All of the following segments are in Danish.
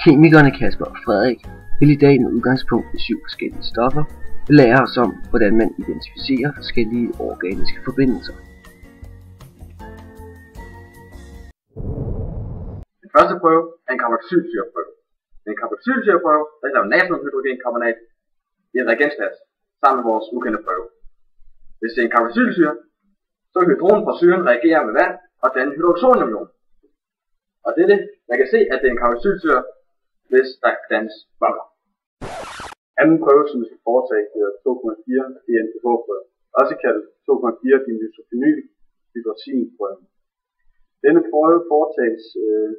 Kemikerne Kasper og Frederik vil i dag med udgangspunkt i 7 forskellige stoffer lære os om, hvordan man identificerer forskellige organiske forbindelser. Den første prøve er en carboxylsyreprøve. Det er en carboxylsyreprøve, der laver natriumhydrogenkarbonat i en reagensglas sammen med vores ukendte prøve. Hvis det er en carboxylsyre, så vil hydrogen fra syren reagere med vand og danne hydroxonium. Og man kan se, at det er en carboxylsyre, hvis der dannes bobler. Anden prøve, som vi skal foretage, hedder 2,4 DNPH-prøve, også kaldet 2,4 dimethylphenylhydroxinprøve. Denne prøve foretages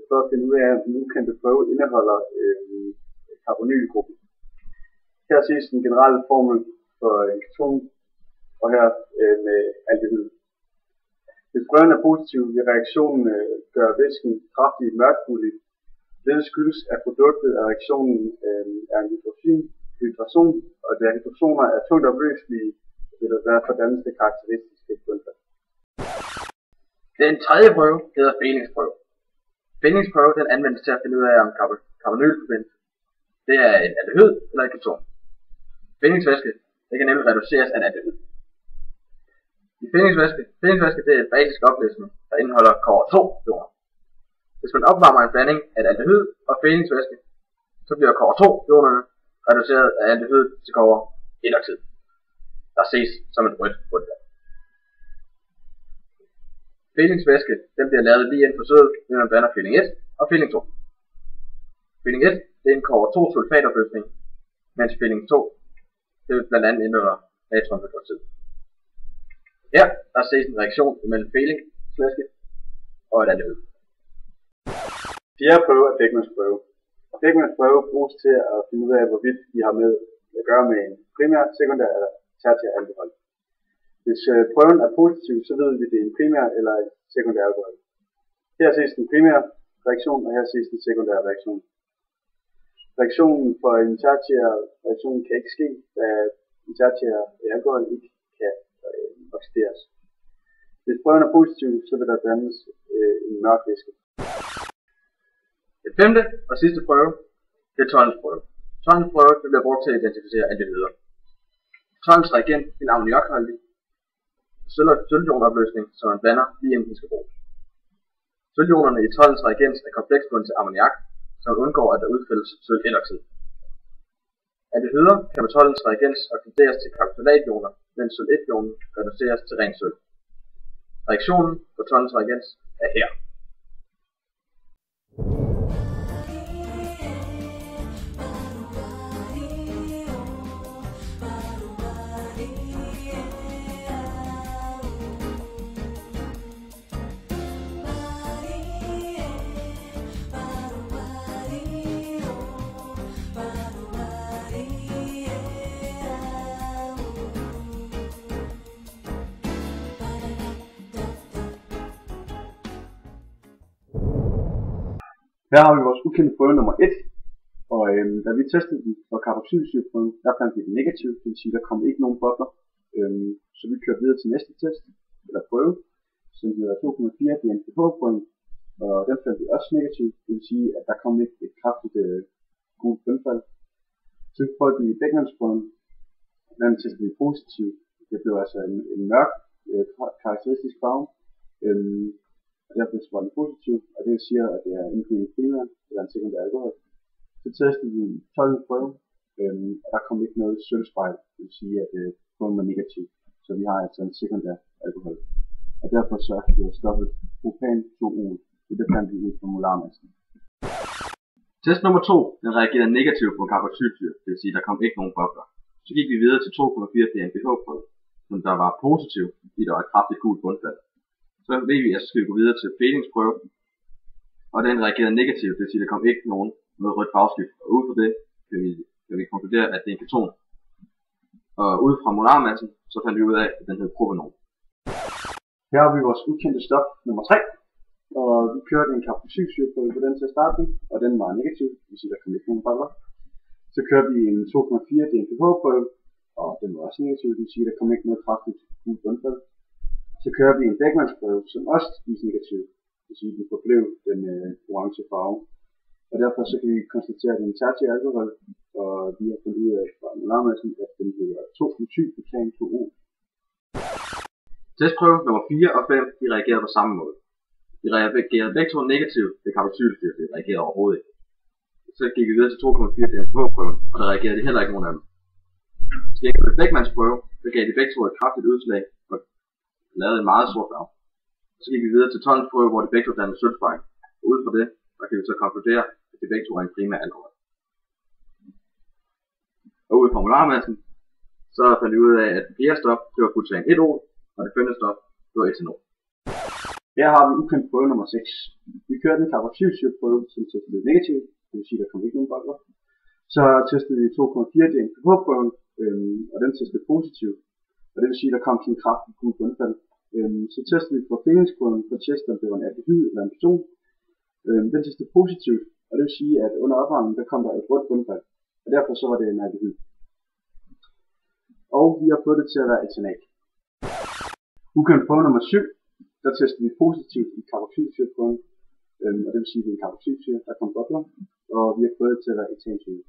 for at finde ud af, om den ukendte prøve indeholder carbonylgruppen. Her ses den generelle formel for en keton, og her med aldehyd. Hvis prøven er positiv, vil reaktionen gøre væsken kraftigt mørkgullig. Dette skyldes, at produktet af reaktionen er en hydrazon, og da hydrozoner er tungt opløselige, vil der derfor dannes det karakteristiske bundfald. Den tredje prøve hedder fældningsprøve. Fældningsprøve den anvendes til at finde ud af, om carbonylforbindelse det er en aldehyd eller en keton. Fældningsvæske det kan nemlig reduceres af en aldehyd. I fældningsvæske det er en basisk opløsning, der indeholder COR2-ioner. Hvis man opvarmer en blanding af en aldehyd og fældningsvæske, så bliver COR2-ionerne reduceret af aldehyd til COR1-oxid, der ses som et rødt bundfald. Fældningsvæske den bliver lavet lige inden for sødet, når man blander fældning 1 og fældning 2. Fældning 1 det er en COR2-sulfatopløsning, mens fældning 2 det vil blandt andet indeholder natriumhydroxid. Her der ses en reaktion mellem fældningsvæske og et aldehyd. Fjerde prøve er Beckmans prøve. Beckmans prøve bruges til at finde ud af, hvorvidt vi har med at gøre med en primær, sekundær eller tertiær alkohol. Hvis prøven er positiv, så ved vi, at det er en primær eller en sekundær alkohol. Her ses den primære reaktion, og her ses den sekundære reaktion. Reaktionen for en tertiær reaktion kan ikke ske, da en tertiær alkohol ikke kan oxideres. Hvis prøven er positiv, så vil der dannes en mørk væske. Den femte og sidste prøve, det er Tollens prøve. Tollens prøve det bliver brugt til at identificere aldehyder. Tollens reagent er en ammoniakholdig sølvionopløsning, som man blander lige inden den skal bruges. Sølvionerne i Tollens reagens er kompleksbundet til ammoniak, så man undgår, at der udfældes sølv-1-oxid. Aldehyder kan med Tollens reagens oxideres til carboxylationer, mens sølv-1-ionen reduceres til ren sølv. Reaktionen på Tollens reagens er her. Her har vi vores ukendte prøve nummer 1, og da vi testede den for carboxylsyreprøven, der fandt vi den negativ, det vil sige, der kom ikke nogen bobler. Så vi kører videre til næste test, eller prøve, som hedder 2,4 DNPH-prøven, og den fandt vi også negativ, det vil sige, at der kom ikke et kraftigt gult bundfald. Så prøvede vi Beckmans prøven, den testede vi positiv, det blev altså en mørk karakteristisk farve. Og derfor var den positiv, og det siger, at det er enten en primær eller en sekundær alkohol. Så testede vi 12 prøve, og der kom ikke noget sølvspejl, det vil sige, at prøven var negativ. Så vi har altså en sekundær alkohol. Og derfor så er stoffet propan 2-ol. Det fandt vi ud fra molarmassen. Test nummer 2, den reagerede negativt på carboxylsyre, det vil sige, der kom ikke nogen bobler. Så gik vi videre til 2,4 DNPH-prøve, som der var positiv, fordi der var et kraftigt gult bundfald. Så ved vi, at så skal vi gå videre til fældningsprøve, og den reagerede negativt, det vil sige, at der kom ikke noget rødt farveskift, og ud fra det kan vi konkludere, at det er en keton. Og ud fra molarmassen, så fandt vi ud af, at den hed propanol. Her har vi vores ukendte stof nummer 3, og vi kørte en carboxylsyreprøve på den til at starte med, og den var negativ, det vil sige, at der kom ikke nogen bobler. Så kørte vi en 2,4 DNPH-prøve, og den var også negativ, det vil sige, at der kom ikke noget kraftigt gult bundfald. Så kører vi en Beckmans prøve, som også viste negativ, det vil sige, at den forblev den orange farve. Og derfor så kan vi konstatere, at det er en tertiær alkohol, og vi har fundet ud af fra molekylarmassen, at den hedder 2-metyl-butan-2O. Testprøve nummer 4 og 5, de reagerede på samme måde. De reagerede begge to negativt ved karbonylsyre, det reagerede overhovedet ikke. Så gik vi videre til 2,4 DMPH-prøven, og der reagerede de heller ikke nogen af dem. Så gik vi ved Beckmans prøve, så gav de begge to et kraftigt udslag, og lavede en meget sort farve. Så gik vi videre til Tons prøve, hvor de begge to dannede sølvspejl. Og ud fra det, der kan vi så konkludere, at de begge to er en primær alkohol. Og ud fra molekylarmassen, så fandt vi ud af, at det fjerde stof, det var butan 1-ol, og det femte stof, det var etanol. Her har vi ukendt prøve nummer 6. Vi kørte en karbonylsyreprøve, som testede negativt, det vil sige, at der kom ikke nogen bobler. Så testede vi 2,4 DMPH-prøven, og den testede positivt. Og det vil sige, at der kom sådan en kraftig gul bundfald. Så testede vi forfindelsesprøven for at teste, om det var en aldehyd eller en keton. Den testede positivt, og det vil sige, at under opvarmningen, der kom der et rødt bundfald. Og derfor så var det en aldehyd. Og vi har fået det til at være etanat. Ukendt prøve nummer 7. Der testede vi positivt i karbonylsyreprøven, og det vil sige, at det er en karbonylsyre, der kom bobler, og vi har fået det til at være etansyre.